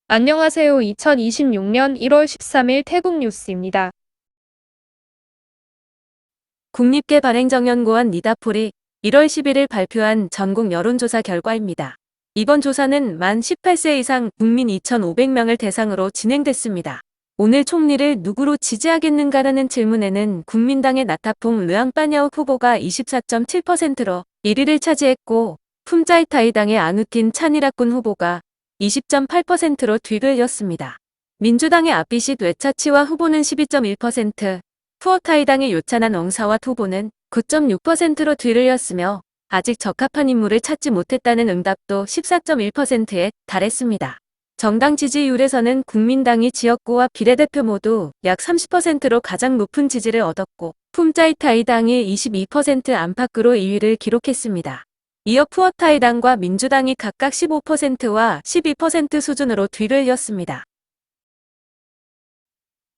안녕하세요. 2026년 1월 13일 태국 뉴스입니다. 국립개발행정연구원 니다폴이 1월 11일 발표한 전국 여론조사 결과입니다. 이번 조사는 만 18세 이상 국민 2,500명을 대상으로 진행됐습니다. 오늘 총리를 누구로 지지하겠는가라는 질문에는 국민당의 나타퐁 르앙빠냐오 후보가 24.7%로 1위를 차지했고 품짜이타이당의 아누틴 차니라꾼 후보가 20.8%로 뒤를 이었습니다. 민주당의 아피싯 외차치와 후보는 12.1%, 푸어타이당의 요찬한 엉사와 후보는 9.6%로 뒤를 이었으며 아직 적합한 인물을 찾지 못했다는 응답도 14.1%에 달했습니다. 정당 지지율에서는 국민당이 지역구와 비례대표 모두 약 30%로 가장 높은 지지를 얻었고 품짜이타이당이 22% 안팎으로 2위를 기록했습니다. 이어 푸어타이당과 민주당이 각각 15%와 12% 수준으로 뒤를 이었습니다.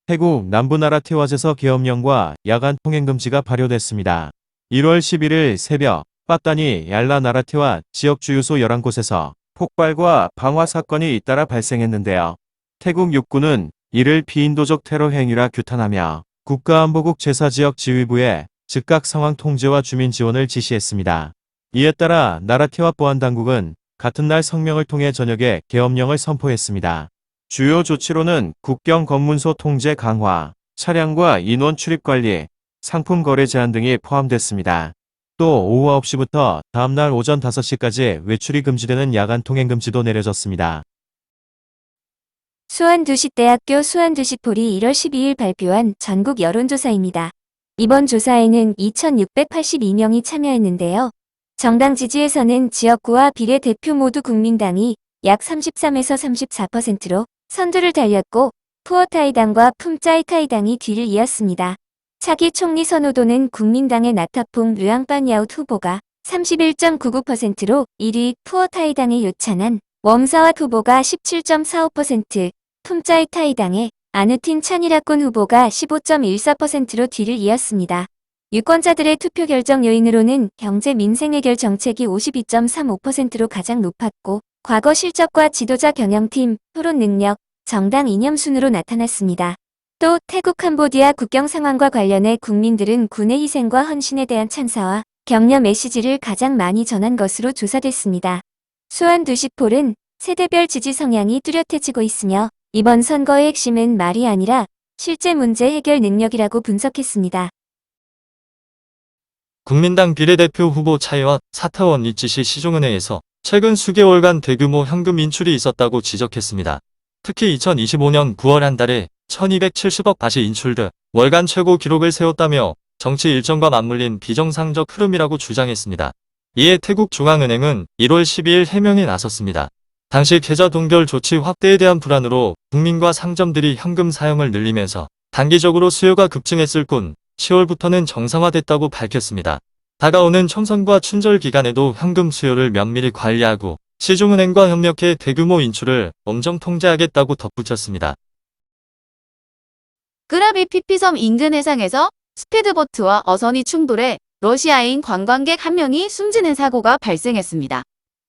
태국 남부 나라테왓에서 계엄령과 야간 통행금지가 발효됐습니다. 1월 11일 새벽 빠따니 얄라 나라테왓 지역 주유소 11곳에서 폭발과 방화 사건이 잇따라 발생했는데요. 태국 육군은 이를 비인도적 테러 행위라 규탄하며 국가안보국 제사지역 지휘부에 즉각 상황 통제와 주민 지원을 지시했습니다. 이에 따라 나라테왓 보안당국은 같은 날 성명을 통해 저녁에 계엄령을 선포했습니다. 주요 조치로는 국경 검문소 통제 강화, 차량과 인원 출입 관리, 상품 거래 제한 등이 포함됐습니다. 또 오후 9시부터 다음날 오전 5시까지 외출이 금지되는 야간 통행 금지도 내려졌습니다. 수완두시대학교 수완두시폴이 1월 12일 발표한 전국 여론조사입니다. 이번 조사에는 2,682명이 참여했는데요. 정당 지지에서는 지역구와 비례대표 모두 국민당이 약 33에서 34%로 선두를 달렸고 푸어타이당과 품짜이타이당이 뒤를 이었습니다. 차기 총리 선호도는 국민당의 나타퐁 르앙빠냐웃 후보가 31.99%로 1위, 푸어타이당의 요찬한 웜사왓 후보가 17.45%, 품짜이타이당의 아누틴 차니라꾼 후보가 15.14%로 뒤를 이었습니다. 유권자들의 투표 결정 요인으로는 경제 민생 해결 정책이 52.35%로 가장 높았고 과거 실적과 지도자 경영팀, 토론 능력, 정당 이념 순으로 나타났습니다. 또 태국 캄보디아 국경 상황과 관련해 국민들은 군의 희생과 헌신에 대한 찬사와 격려 메시지를 가장 많이 전한 것으로 조사됐습니다. 수완두시폴은 세대별 지지 성향이 뚜렷해지고 있으며 이번 선거의 핵심은 말이 아니라 실제 문제 해결 능력이라고 분석했습니다. 국민당 비례대표 후보 차이와 사타원 이치시 시종은행에서 최근 수개월간 대규모 현금 인출이 있었다고 지적했습니다. 특히 2025년 9월 한 달에 1270억 바시 인출 등 월간 최고 기록을 세웠다며 정치 일정과 맞물린 비정상적 흐름이라고 주장했습니다. 이에 태국중앙은행은 1월 12일 해명에 나섰습니다. 당시 계좌 동결 조치 확대에 대한 불안으로 국민과 상점들이 현금 사용을 늘리면서 단기적으로 수요가 급증했을 뿐 10월부터는 정상화됐다고 밝혔습니다. 다가오는 총선과 춘절 기간에도 현금 수요를 면밀히 관리하고 시중은행과 협력해 대규모 인출을 엄정 통제하겠다고 덧붙였습니다. 끄라비 피피섬 인근 해상에서 스피드보트와 어선이 충돌해 러시아인 관광객 한 명이 숨지는 사고가 발생했습니다.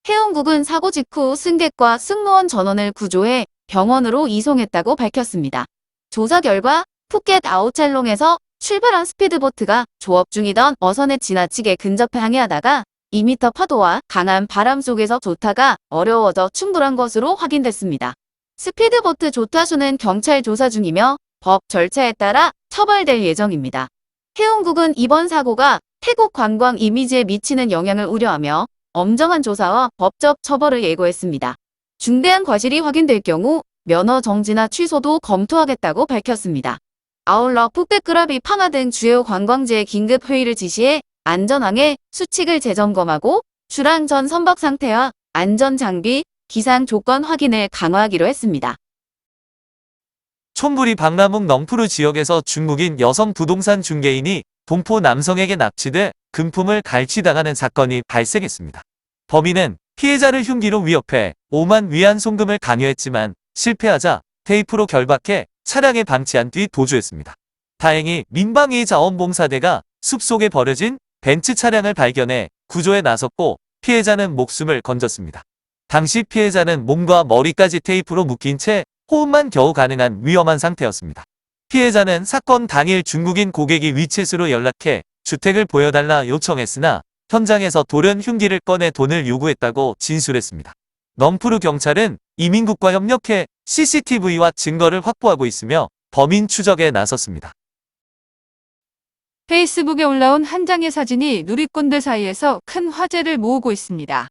해운국은 사고 직후 승객과 승무원 전원을 구조해 병원으로 이송했다고 밝혔습니다. 조사 결과 푸켓 아오찰롱에서 출발한 스피드보트가 조업 중이던 어선에 지나치게 근접해 항해하다가 2m 파도와 강한 바람 속에서 조타가 어려워져 충돌한 것으로 확인됐습니다. 스피드보트 조타수는 경찰 조사 중이며 법 절차에 따라 처벌될 예정입니다. 해운국은 이번 사고가 태국 관광 이미지에 미치는 영향을 우려하며 엄정한 조사와 법적 처벌을 예고했습니다. 중대한 과실이 확인될 경우 면허 정지나 취소도 검토하겠다고 밝혔습니다. 아울러 푸켓 끄라비 팡하 등 주요 관광지에 긴급 회의를 지시해 안전항해 수칙을 재점검하고 출항 전 선박 상태와 안전장비, 기상 조건 확인을 강화하기로 했습니다. 촌부리 박라묵 넝푸르 지역에서 중국인 여성 부동산 중개인이 동포 남성에게 납치돼 금품을 갈취당하는 사건이 발생했습니다. 범인은 피해자를 흉기로 위협해 5만 위안 송금을 강요했지만 실패하자 테이프로 결박해 차량에 방치한 뒤 도주했습니다. 다행히 민방위 자원봉사대가 숲속에 버려진 벤츠 차량을 발견해 구조에 나섰고 피해자는 목숨을 건졌습니다. 당시 피해자는 몸과 머리까지 테이프로 묶인 채 호흡만 겨우 가능한 위험한 상태였습니다. 피해자는 사건 당일 중국인 고객이 위챗으로 연락해 주택을 보여달라 요청했으나 현장에서 돌연 흉기를 꺼내 돈을 요구했다고 진술했습니다. 넌푸르 경찰은 이민국과 협력해 CCTV와 증거를 확보하고 있으며 범인 추적에 나섰습니다. 페이스북에 올라온 한 장의 사진이 누리꾼들 사이에서 큰 화제를 모으고 있습니다.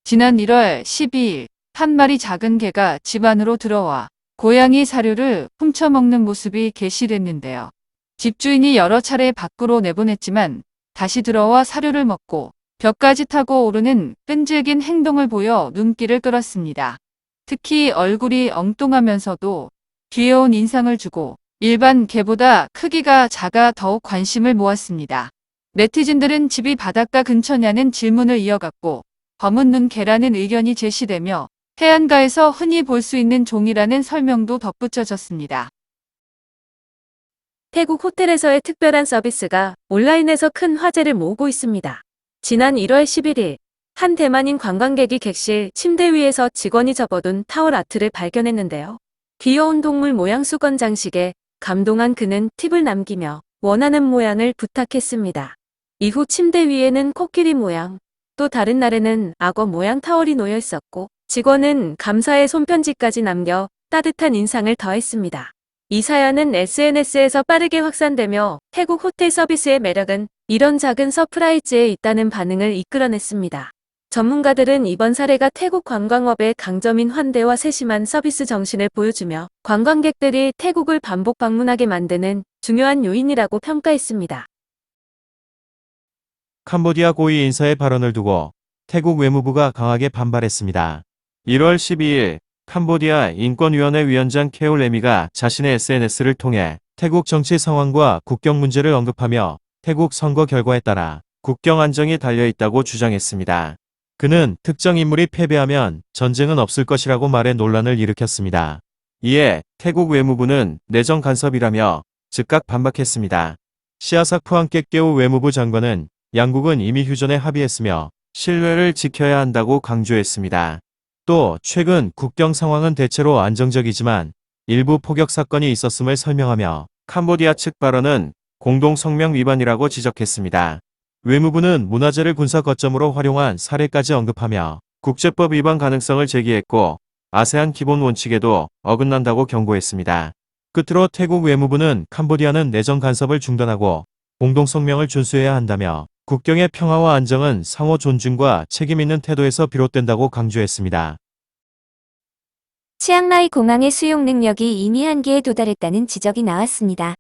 지난 1월 12일 한 마리 작은 개가 집 안으로 들어와 고양이 사료를 훔쳐먹는 모습이 게시됐는데요. 집주인이 여러 차례 밖으로 내보냈지만 다시 들어와 사료를 먹고 벽까지 타고 오르는 끈질긴 행동을 보여 눈길을 끌었습니다. 특히 얼굴이 엉뚱하면서도 귀여운 인상을 주고 일반 개보다 크기가 작아 더욱 관심을 모았습니다. 네티즌들은 집이 바닷가 근처냐는 질문을 이어갔고 검은 눈 개라는 의견이 제시되며 해안가에서 흔히 볼 수 있는 종이라는 설명도 덧붙여졌습니다. 태국 호텔에서의 특별한 서비스가 온라인에서 큰 화제를 모으고 있습니다. 지난 1월 11일 한 대만인 관광객이 객실 침대 위에서 직원이 접어둔 타월 아트를 발견했는데요. 귀여운 동물 모양 수건 장식에 감동한 그는 팁을 남기며 원하는 모양을 부탁했습니다. 이후 침대 위에는 코끼리 모양, 또 다른 날에는 악어 모양 타월이 놓여 있었고 직원은 감사의 손편지까지 남겨 따뜻한 인상을 더했습니다. 이 사연은 SNS에서 빠르게 확산되며 태국 호텔 서비스의 매력은 이런 작은 서프라이즈에 있다는 반응을 이끌어냈습니다. 전문가들은 이번 사례가 태국 관광업의 강점인 환대와 세심한 서비스 정신을 보여주며 관광객들이 태국을 반복 방문하게 만드는 중요한 요인이라고 평가했습니다. 캄보디아 고위 인사의 발언을 두고 태국 외무부가 강하게 반발했습니다. 1월 12일 캄보디아 인권위원회 위원장 케올 레미가 자신의 SNS를 통해 태국 정치 상황과 국경 문제를 언급하며 태국 선거 결과에 따라 국경 안정이 달려있다고 주장했습니다. 그는 특정 인물이 패배하면 전쟁은 없을 것이라고 말해 논란을 일으켰습니다. 이에 태국 외무부는 내정 간섭이라며 즉각 반박했습니다. 시아삭 푸앙깨깨오 외무부 장관은 양국은 이미 휴전에 합의했으며 신뢰를 지켜야 한다고 강조했습니다. 또 최근 국경 상황은 대체로 안정적이지만 일부 포격 사건이 있었음을 설명하며 캄보디아 측 발언은 공동성명 위반이라고 지적했습니다. 외무부는 문화재를 군사 거점으로 활용한 사례까지 언급하며 국제법 위반 가능성을 제기했고 아세안 기본 원칙에도 어긋난다고 경고했습니다. 끝으로 태국 외무부는 캄보디아는 내정 간섭을 중단하고 공동성명을 준수해야 한다며 국경의 평화와 안정은 상호 존중과 책임 있는 태도에서 비롯된다고 강조했습니다. 치앙마이 공항의 수용 능력이 이미 한계에 도달했다는 지적이 나왔습니다.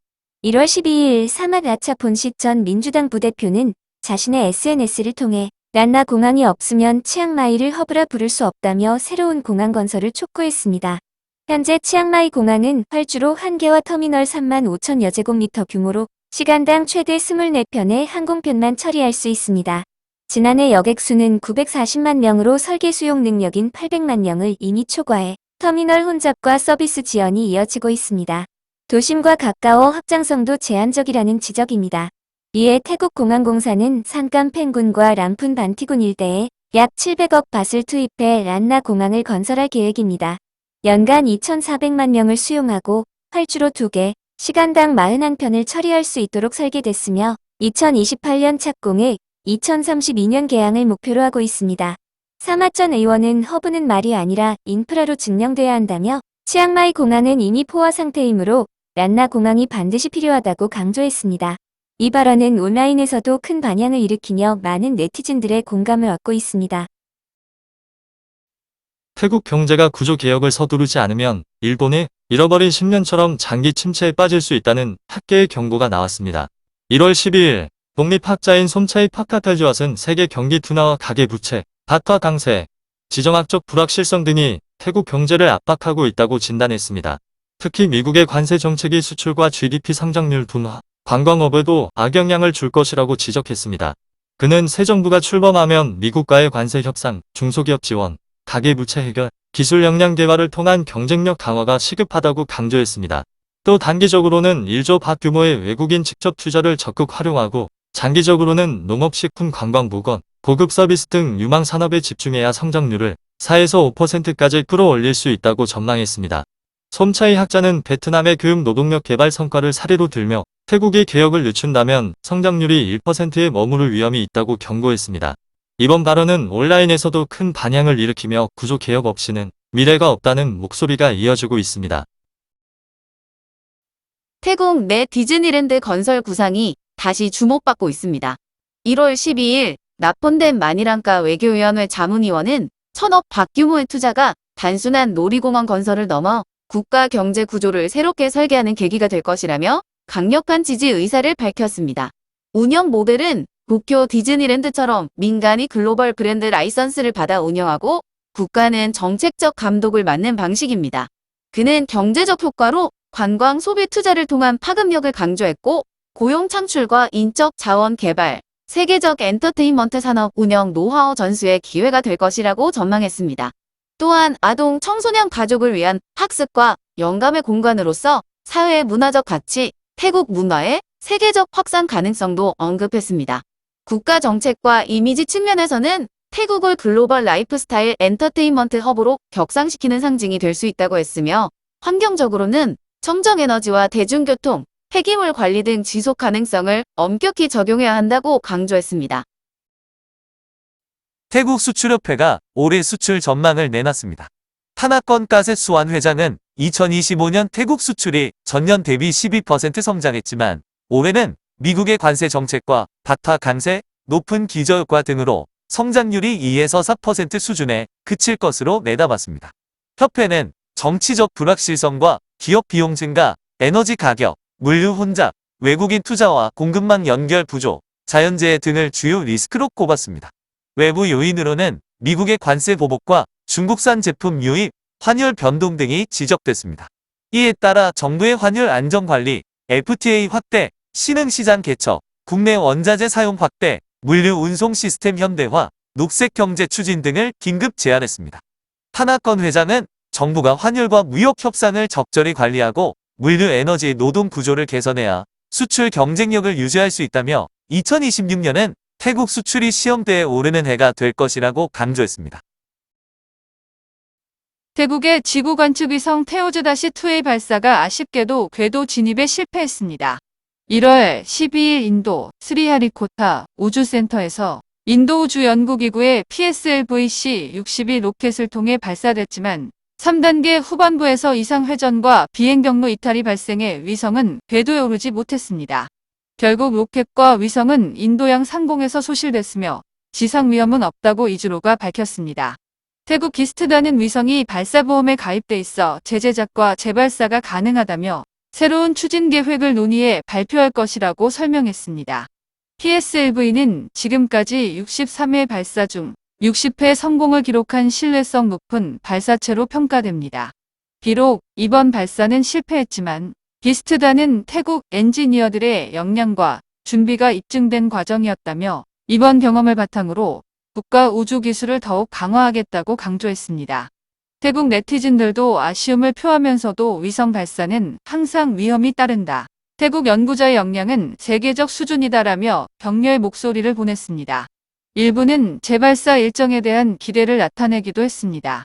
1월 12일 사맛 라차폰식 전 민주당 부대표는 자신의 SNS를 통해 란나 공항이 없으면 치앙마이를 허브라 부를 수 없다며 새로운 공항 건설을 촉구했습니다. 현재 치앙마이 공항은 활주로 1개와 터미널 3만 5천여 제곱미터 규모로 시간당 최대 24편의 항공편만 처리할 수 있습니다. 지난해 여객 수는 940만 명으로 설계 수용 능력인 800만 명을 이미 초과해 터미널 혼잡과 서비스 지연이 이어지고 있습니다. 도심과 가까워 확장성도 제한적이라는 지적입니다. 이에 태국공항공사는 산간 펜군과 람푼 반티군 일대에 약 700억 밭을 투입해 란나 공항을 건설할 계획입니다. 연간 2,400만 명을 수용하고 활주로 2개, 시간당 41편을 처리할 수 있도록 설계됐으며 2028년 착공에 2032년 개항을 목표로 하고 있습니다. 사맛 전 의원은 허브는 말이 아니라 인프라로 증명돼야 한다며 치앙마이 공항은 이미 포화 상태이므로 란나 공항이 반드시 필요하다고 강조했습니다. 이 발언은 온라인에서도 큰 반향을 일으키며 많은 네티즌들의 공감을 얻고 있습니다. 태국 경제가 구조 개혁을 서두르지 않으면 일본의 잃어버린 10년처럼 장기 침체에 빠질 수 있다는 학계의 경고가 나왔습니다. 1월 12일 독립학자인 솜차이 파카탈주앗은 세계 경기 둔화와 가계부채, 밭화 강세, 지정학적 불확실성 등이 태국 경제를 압박하고 있다고 진단했습니다. 특히 미국의 관세 정책이 수출과 GDP 성장률 둔화, 관광업에도 악영향을 줄 것이라고 지적했습니다. 그는 새 정부가 출범하면 미국과의 관세 협상, 중소기업 지원, 가계부채 해결, 기술 역량 개발을 통한 경쟁력 강화가 시급하다고 강조했습니다. 또 단기적으로는 1조 밭 규모의 외국인 직접 투자를 적극 활용하고 장기적으로는 농업, 식품, 관광, 보건, 고급 서비스 등 유망 산업에 집중해야 성장률을 4에서 5%까지 끌어올릴 수 있다고 전망했습니다. 솜차이 학자는 베트남의 교육 노동력 개발 성과를 사례로 들며 태국이 개혁을 늦춘다면 성장률이 1%에 머무를 위험이 있다고 경고했습니다. 이번 발언은 온라인에서도 큰 반향을 일으키며 구조 개혁 없이는 미래가 없다는 목소리가 이어지고 있습니다. 태국 내 디즈니랜드 건설 구상이 다시 주목받고 있습니다. 1월 12일 납본된 마니랑카 외교위원회 자문위원은 천억 박 규모의 투자가 단순한 놀이공원 건설을 넘어 국가 경제 구조를 새롭게 설계하는 계기가 될 것이라며 강력한 지지 의사를 밝혔습니다. 운영 모델은 도쿄 디즈니랜드처럼 민간이 글로벌 브랜드 라이선스를 받아 운영하고 국가는 정책적 감독을 맡는 방식입니다. 그는 경제적 효과로 관광 소비 투자를 통한 파급력을 강조했고 고용 창출과 인적 자원 개발, 세계적 엔터테인먼트 산업 운영 노하우 전수의 기회가 될 것이라고 전망했습니다. 또한 아동 청소년 가족을 위한 학습과 영감의 공간으로서 사회 문화적 가치, 태국 문화의 세계적 확산 가능성도 언급했습니다. 국가 정책과 이미지 측면에서는 태국을 글로벌 라이프스타일 엔터테인먼트 허브로 격상시키는 상징이 될 수 있다고 했으며 환경적으로는 청정에너지와 대중교통, 폐기물 관리 등 지속 가능성을 엄격히 적용해야 한다고 강조했습니다. 태국 수출협회가 올해 수출 전망을 내놨습니다. 타나건 까세수완 회장은 2025년 태국 수출이 전년 대비 12% 성장했지만 올해는 미국의 관세 정책과 바타 강세, 높은 기저효과 등으로 성장률이 2에서 4% 수준에 그칠 것으로 내다봤습니다. 협회는 정치적 불확실성과 기업 비용 증가, 에너지 가격, 물류 혼잡, 외국인 투자와 공급망 연결 부족, 자연재해 등을 주요 리스크로 꼽았습니다. 외부 요인으로는 미국의 관세 보복과 중국산 제품 유입, 환율 변동 등이 지적됐습니다. 이에 따라 정부의 환율 안정관리, FTA 확대, 신흥시장 개척, 국내 원자재 사용 확대, 물류 운송 시스템 현대화, 녹색 경제 추진 등을 긴급 제안했습니다. 타나건 회장은 정부가 환율과 무역 협상을 적절히 관리하고 물류 에너지 노동 구조를 개선해야 수출 경쟁력을 유지할 수 있다며 2026년은 태국 수출이 시험대에 오르는 해가 될 것이라고 강조했습니다. 태국의 지구 관측 위성 테오즈-2의 발사가 아쉽게도 궤도 진입에 실패했습니다. 1월 12일 인도 스리하리코타 우주센터에서 인도우주연구기구의 PSLV-C-62 로켓을 통해 발사됐지만 3단계 후반부에서 이상 회전과 비행 경로 이탈이 발생해 위성은 궤도에 오르지 못했습니다. 결국 로켓과 위성은 인도양 상공에서 소실됐으며 지상 위험은 없다고 이주로가 밝혔습니다. 태국 기스트단은 위성이 발사보험에 가입돼 있어 재제작과 재발사가 가능하다며 새로운 추진 계획을 논의해 발표할 것이라고 설명했습니다. PSLV는 지금까지 63회 발사 중 60회 성공을 기록한 신뢰성 높은 발사체로 평가됩니다. 비록 이번 발사는 실패했지만 기스트단은 태국 엔지니어들의 역량과 준비가 입증된 과정이었다며 이번 경험을 바탕으로 국가 우주 기술을 더욱 강화하겠다고 강조했습니다. 태국 네티즌들도 아쉬움을 표하면서도 위성 발사는 항상 위험이 따른다. 태국 연구자의 역량은 세계적 수준이다라며 격려의 목소리를 보냈습니다. 일부는 재발사 일정에 대한 기대를 나타내기도 했습니다.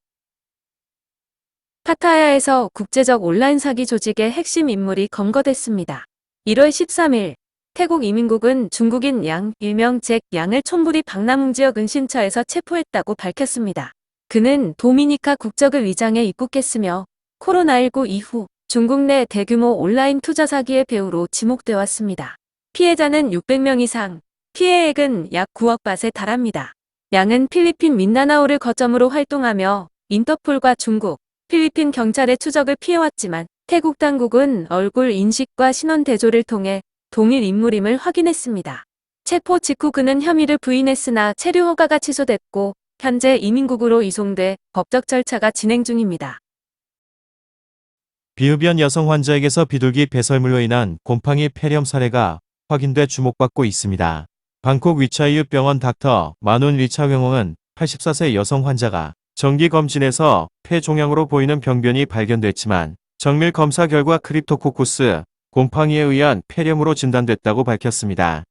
파타야에서 국제적 온라인 사기 조직의 핵심 인물이 검거됐습니다. 1월 13일 태국 이민국은 중국인 양, 일명 잭 양을 촌부리 박나문 지역 은신처에서 체포했다고 밝혔습니다. 그는 도미니카 국적을 위장해 입국했으며 코로나19 이후 중국 내 대규모 온라인 투자 사기의 배우로 지목돼 왔습니다. 피해자는 600명 이상, 피해액은 약 9억 바트에 달합니다. 양은 필리핀 민다나오를 거점으로 활동하며 인터폴과 중국, 필리핀 경찰의 추적을 피해왔지만 태국 당국은 얼굴 인식과 신원 대조를 통해 동일 인물임을 확인했습니다. 체포 직후 그는 혐의를 부인했으나 체류 허가가 취소됐고 현재 이민국으로 이송돼 법적 절차가 진행 중입니다. 비흡연 여성 환자에게서 비둘기 배설물로 인한 곰팡이 폐렴 사례가 확인돼 주목받고 있습니다. 방콕 위차이유 병원 닥터 마눈 리차경홍은 84세 여성 환자가 정기검진에서 폐 종양으로 보이는 병변이 발견됐지만 정밀 검사 결과 크립토코쿠스, 곰팡이에 의한 폐렴으로 진단됐다고 밝혔습니다.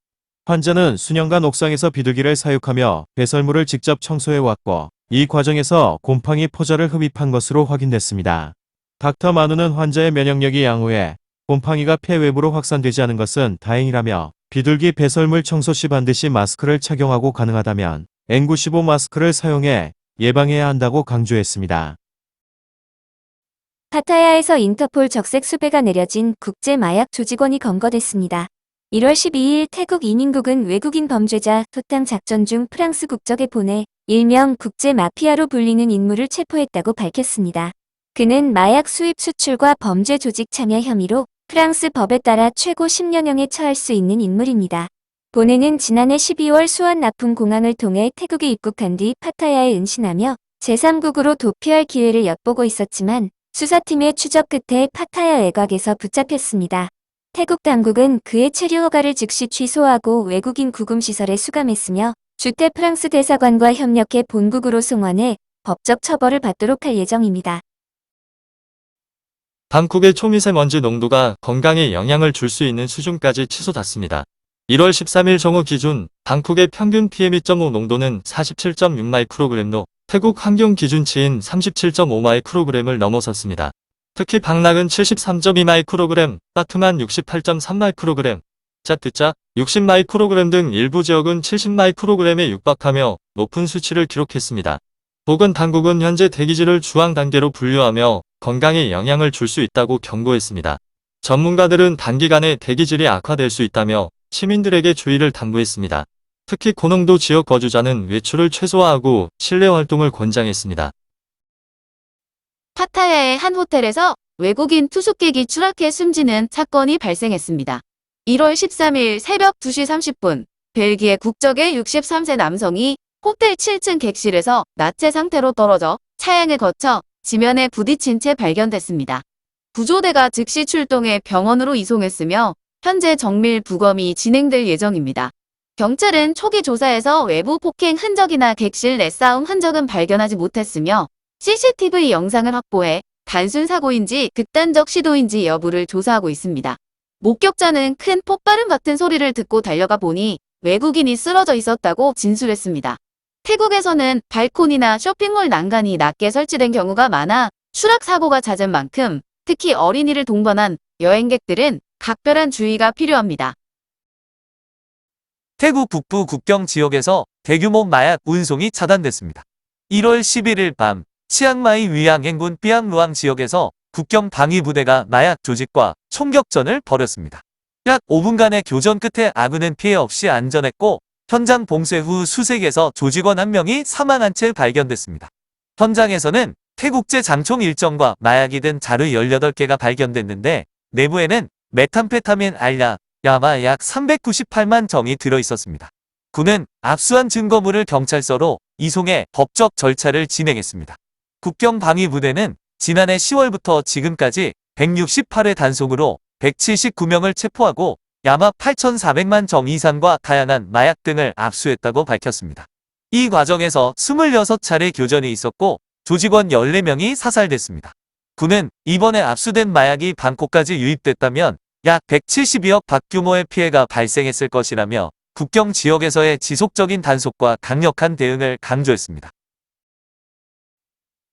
환자는 수년간 옥상에서 비둘기를 사육하며 배설물을 직접 청소해왔고 이 과정에서 곰팡이 포자를 흡입한 것으로 확인됐습니다. 닥터 마누는 환자의 면역력이 양호해 곰팡이가 폐 외부로 확산되지 않은 것은 다행이라며 비둘기 배설물 청소 시 반드시 마스크를 착용하고 가능하다면 N95 마스크를 사용해 예방해야 한다고 강조했습니다. 파타야에서 인터폴 적색 수배가 내려진 국제 마약 조직원이 검거됐습니다. 1월 12일 태국 이민국은 외국인 범죄자 소탕 작전 중 프랑스 국적에 보내 일명 국제 마피아로 불리는 인물을 체포했다고 밝혔습니다. 그는 마약 수입 수출과 범죄 조직 참여 혐의로 프랑스 법에 따라 최고 10년형에 처할 수 있는 인물입니다. 보네는 지난해 12월 수완 나품 공항을 통해 태국에 입국한 뒤 파타야에 은신하며 제3국으로 도피할 기회를 엿보고 있었지만 수사팀의 추적 끝에 파타야 외곽에서 붙잡혔습니다. 태국 당국은 그의 체류 허가를 즉시 취소하고 외국인 구금시설에 수감했으며 주태 프랑스 대사관과 협력해 본국으로 송환해 법적 처벌을 받도록 할 예정입니다. 방콕의 초미세먼지 농도가 건강에 영향을 줄 수 있는 수준까지 치솟았습니다. 1월 13일 정오 기준 방콕의 평균 PM2.5 농도는 47.6마이크로그램로 태국 환경 기준치인 37.5마이크로그램을 넘어섰습니다. 특히 방락은 73.2마이크로그램, 따툼한 68.3마이크로그램, 짜뜨짜 60마이크로그램 등 일부 지역은 70마이크로그램에 육박하며 높은 수치를 기록했습니다. 보건 당국은 현재 대기질을 주황 단계로 분류하며 건강에 영향을 줄 수 있다고 경고했습니다. 전문가들은 단기간에 대기질이 악화될 수 있다며 시민들에게 주의를 당부했습니다. 특히 고농도 지역 거주자는 외출을 최소화하고 실내 활동을 권장했습니다. 파타야의 한 호텔에서 외국인 투숙객이 추락해 숨지는 사건이 발생했습니다. 1월 13일 새벽 2시 30분, 벨기에 국적의 63세 남성이 호텔 7층 객실에서 나체 상태로 떨어져 차량을 거쳐 지면에 부딪힌 채 발견됐습니다. 구조대가 즉시 출동해 병원으로 이송했으며 현재 정밀 부검이 진행될 예정입니다. 경찰은 초기 조사에서 외부 폭행 흔적이나 객실 내 싸움 흔적은 발견하지 못했으며 CCTV 영상을 확보해 단순 사고인지 극단적 시도인지 여부를 조사하고 있습니다. 목격자는 큰 폭발음 같은 소리를 듣고 달려가 보니 외국인이 쓰러져 있었다고 진술했습니다. 태국에서는 발코니나 쇼핑몰 난간이 낮게 설치된 경우가 많아 추락 사고가 잦은 만큼 특히 어린이를 동반한 여행객들은 각별한 주의가 필요합니다. 태국 북부 국경 지역에서 대규모 마약 운송이 차단됐습니다. 1월 11일 밤 치앙마이 위앙행군 삐앙루앙 지역에서 국경 방위부대가 마약 조직과 총격전을 벌였습니다. 약 5분간의 교전 끝에 아군은 피해 없이 안전했고 현장 봉쇄 후 수색에서 조직원 1명이 사망한 채 발견됐습니다. 현장에서는 태국제 장총 1정과 마약이 든 자루 18개가 발견됐는데 내부에는 메탐페타민 알약, 야마 약 398만 정이 들어있었습니다. 군은 압수한 증거물을 경찰서로 이송해 법적 절차를 진행했습니다. 국경방위부대는 지난해 10월부터 지금까지 168회 단속으로 179명을 체포하고 야마 8,400만 정 이상과 다양한 마약 등을 압수했다고 밝혔습니다. 이 과정에서 26차례 교전이 있었고 조직원 14명이 사살됐습니다. 군은 이번에 압수된 마약이 방콕까지 유입됐다면 약 172억 박 규모의 피해가 발생했을 것이라며 국경 지역에서의 지속적인 단속과 강력한 대응을 강조했습니다.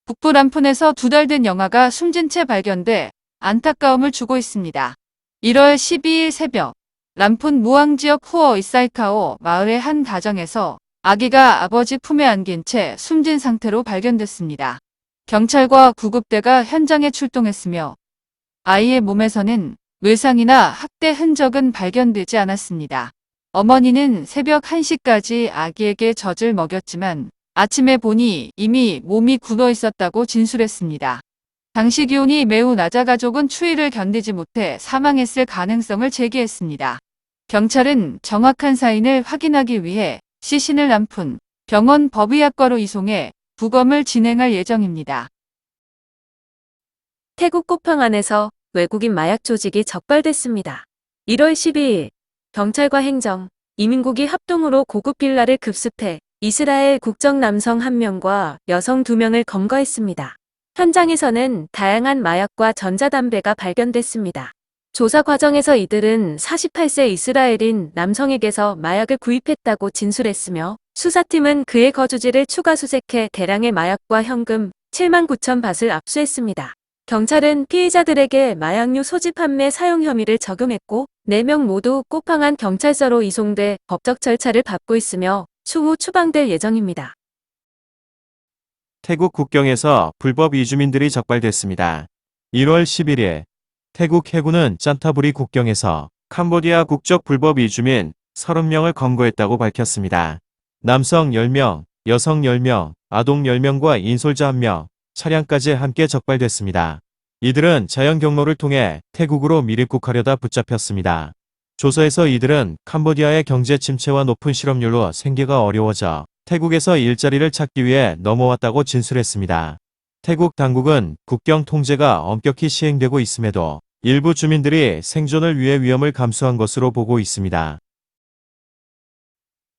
북부 람푼에서 2달 된 영아가 숨진 채 발견돼 안타까움을 주고 있습니다. 1월 12일 새벽 람푼 무앙 지역 후어 이사이카오 마을의 한 가정에서 아기가 아버지 품에 안긴 채 숨진 상태로 발견됐습니다. 경찰과 구급대가 현장에 출동했으며 아이의 몸에서는 외상이나 학대 흔적은 발견되지 않았습니다. 어머니는 새벽 1시까지 아기에게 젖을 먹였지만 아침에 보니 이미 몸이 굳어 있었다고 진술했습니다. 당시 기온이 매우 낮아 가족은 추위를 견디지 못해 사망했을 가능성을 제기했습니다. 경찰은 정확한 사인을 확인하기 위해 시신을 람푼 병원 법의학과로 이송해 부검을 진행할 예정입니다. 태국 코팡안에서 외국인 마약 조직이 적발됐습니다. 1월 12일 경찰과 행정, 이민국이 합동으로 고급 빌라를 급습해 이스라엘 국적 남성 1명과 여성 2명을 검거했습니다. 현장에서는 다양한 마약과 전자담배가 발견됐습니다. 조사 과정에서 이들은 48세 이스라엘인 남성에게서 마약을 구입했다고 진술했으며 수사팀은 그의 거주지를 추가 수색해 대량의 마약과 현금 7만 9천 밭을 압수했습니다. 경찰은 피의자들에게 마약류 소지 판매 사용 혐의를 적용했고 4명 모두 꼬팡안 경찰서로 이송돼 법적 절차를 밟고 있으며 추후 추방될 예정입니다. 태국 국경에서 불법 이주민들이 적발됐습니다. 1월 11일 태국 해군은 짠타부리 국경에서 캄보디아 국적 불법 이주민 30명을 검거했다고 밝혔습니다. 남성 10명, 여성 10명, 아동 10명과 인솔자 1명, 차량까지 함께 적발됐습니다. 이들은 자연 경로를 통해 태국으로 밀입국하려다 붙잡혔습니다. 조사에서 이들은 캄보디아의 경제 침체와 높은 실업률로 생계가 어려워져 태국에서 일자리를 찾기 위해 넘어왔다고 진술했습니다. 태국 당국은 국경 통제가 엄격히 시행되고 있음에도 일부 주민들이 생존을 위해 위험을 감수한 것으로 보고 있습니다.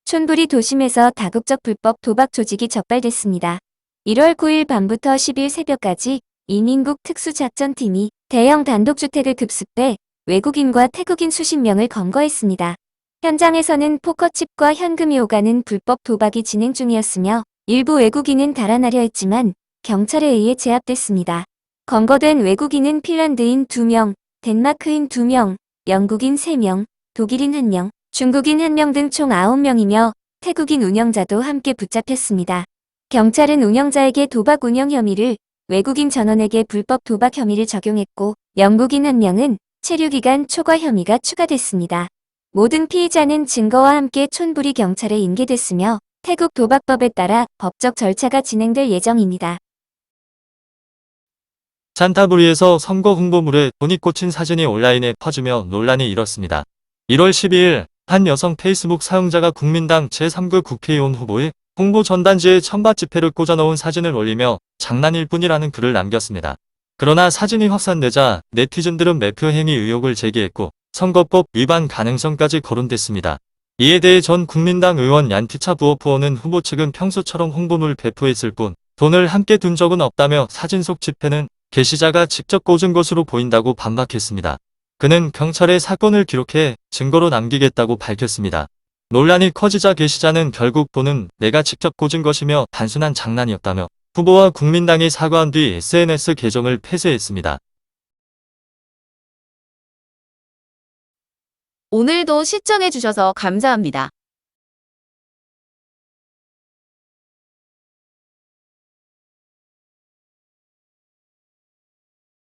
촌부리 도심에서 다국적 불법 도박 조직이 적발됐습니다. 1월 9일 밤부터 10일 새벽까지 이민국 특수작전팀이 대형 단독주택을 급습해 외국인과 태국인 수십 명을 검거했습니다. 현장에서는 포커칩과 현금이 오가는 불법 도박이 진행 중이었으며 일부 외국인은 달아나려 했지만 경찰에 의해 제압됐습니다. 검거된 외국인은 핀란드인 2명, 덴마크인 2명, 영국인 3명, 독일인 1명, 중국인 1명 등 총 9명이며 태국인 운영자도 함께 붙잡혔습니다. 경찰은 운영자에게 도박 운영 혐의를, 외국인 전원에게 불법 도박 혐의를 적용했고 영국인 1명은 체류기간 초과 혐의가 추가됐습니다. 모든 피의자는 증거와 함께 촌부리 경찰에 인계됐으며 태국 도박법에 따라 법적 절차가 진행될 예정입니다. 짠타부리에서 선거 홍보물에 돈이 꽂힌 사진이 온라인에 퍼지며 논란이 일었습니다. 1월 12일 한 여성 페이스북 사용자가 국민당 제3구 국회의원 후보의 홍보 전단지에 천밭 지폐를 꽂아놓은 사진을 올리며 장난일 뿐이라는 글을 남겼습니다. 그러나 사진이 확산되자 네티즌들은 매표 행위 의혹을 제기했고 선거법 위반 가능성까지 거론됐습니다. 이에 대해 전 국민당 의원 얀티차 부오프오는 후보 측은 평소처럼 홍보물 배포했을 뿐 돈을 함께 둔 적은 없다며 사진 속 지폐는 게시자가 직접 꽂은 것으로 보인다고 반박했습니다. 그는 경찰에 사건을 기록해 증거로 남기겠다고 밝혔습니다. 논란이 커지자 게시자는 결국 돈은 내가 직접 꽂은 것이며 단순한 장난이었다며 후보와 국민당이 사과한 뒤 SNS 계정을 폐쇄했습니다. 오늘도 시청해주셔서 감사합니다.